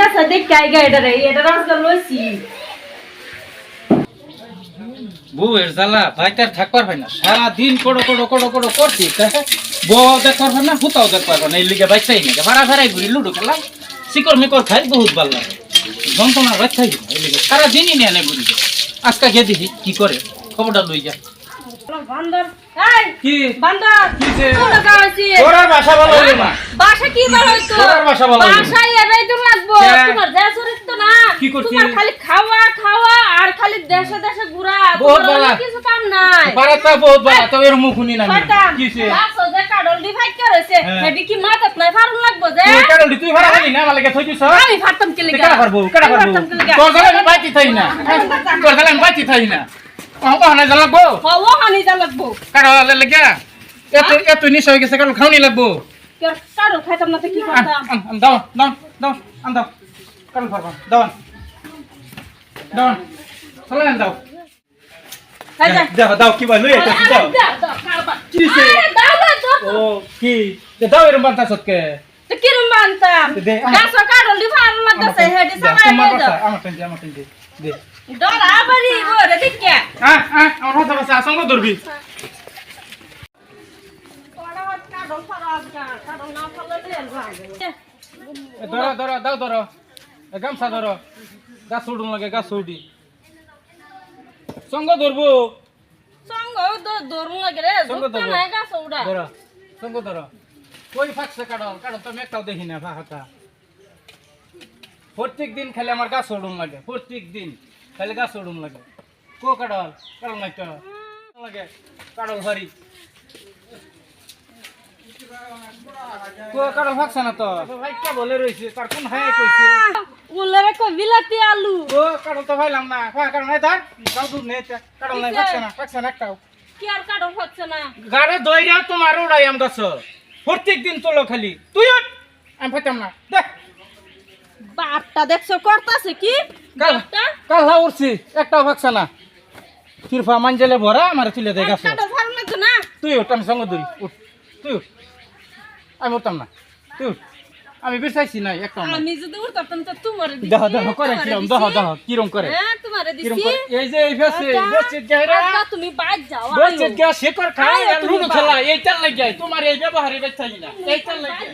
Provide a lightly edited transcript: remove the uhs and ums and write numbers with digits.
গেছে দেখাই গাইডারে এটা রাস্তা লইছি বউয়ের জ্বালা ভাইটার থাকবার হয় না সারা দিন কোড়ো কোড়ো কোড়ো কোড়ো করছি বউ দেখবার হয় না হুতাও দেখবার হয় না এই লিগে বাইচাই না ভাড়া ভাড়াই ঘুরি লুডো খেলাই শিকড় মিকড় খাই বহুত ভালো লাগে যন্ত্রণা বাইচাই না এই লিগে সারা দিনই নিয়ে আনে ঘুরি আজকে গিয়ে দেখি কি করে খবরটা লই যা বান্দর এই কি বান্দর কিছে কোথা গাইছি তোরার ভাষা ভালো হইলো না বাসা কি ভালো হইতো তোরার ভাষা ভালো হইলো বাসায় এরাই তো লাগবো তোমার যা চরিত্র না কি করছিস? তোমার খালি খাওয়া খাওয়া আর খালি দেশে দেশে ঘুরা বহুত তোমার বালা। অন্য কিছু কাম নাই পারাতা বহুত ভালো তো এর মুখ শুনি না পাতাম কিছে গাছ যে কাডল ডিভাইড করেছে হ্যাঁ। হেডি কি মাথাত নাই ফারুন লাগবো যে তুই কারণ তুই ভাড়া হলি না মালিকে থই দিছ আমি ফারতাম কে লাগা কেডা পারবো তোর গলা আমি বাইতি থাই না তোর গলা আমি বাইতি থাই না ও না জ্বালা গো ও হানি যা লাগবো কারো লাগা এত নিশ হয়ে গেছে কারণ খাওনি লাগবো কাডল খাইতাম না তো কি করতাম দাও দাও দাও আন দাও কারণ পারবা দাও দাও চলে আন দাও খাই যা দাও দাও কি বল লই এটা দাও কিছে ও কি দাও এরম বান্তা সৎকে তো কিরম বানতাম দে, গাছ কাডল ডিভাইড লাগতেছে হেডি সামাই দে আমার টেনশন দে ডর আবারই ওরে দেখকে আমার হাতে বাসা সঙ্গ ধরবি ধরো ধরো দাও ধরো গামছা ধরো গাছ উড়ুন লাগে গাছ উড়ি সঙ্গ ধরবো ধরো সঙ্গ ধরো কই ফাঁকছে কাড়ল কাড়ল তো আমি একটাও দেখি না ফাঁকা প্রত্যেক দিন খালি আমার গাছ উড়ুন লাগে প্রত্যেক দিন খালি গাছ উড়ুন লাগে কো কাড়ল কাড়ল না একটা লাগে কাড়ল ভারি কো কাড়ল ফাঁকছে না তো ভাই কে বলে রইছে তার কোন হাই কইছে উল্লারে কো বিলাতি আলু ও কাড়ল তো ভাইলাম না কাড়ল নাই তার দাও দুধ নেই কাড়ল নাই ফাঁকছে না একটাও কি আর কাডল হচ্ছে না গাড়ে দইরা তোমার উড়াই আম গাছ প্রত্যেক দিন তোলো খালি তুই উঠ আমি ফাইতাম না দেখ বাপটা দেখছো করতাছে কি কাল বাপটা কাল হা উঠছি একটাও ফাঁকছে না তিরফা মানজেলে ভরা আমার তুলে দেয় গাছ কাডল ভালো লাগতো না তুই উঠ আমি সঙ্গ ধরি উঠ তুই উঠ আমি উঠতাম না তুই উঠ আমি বিশ্বাসী নাই একটাও না আমি যদি উঠতাম তো তোমারে দিছি দেহ দেহ করে কিরম দেহ দেহ কিরম করে হ্যাঁ তোমারে কিরম দিছি করে এই যে এই ফেসে বচ্চিত গায়রা আচ্ছা, তুমি বাদ যাও বচ্চিত গা শেকর খায় আয়ো আর তুমি লুডু বাদ। খেলা এইটার লাগি তোমার এই ব্যবহারে বেচাই না এইটার লাগি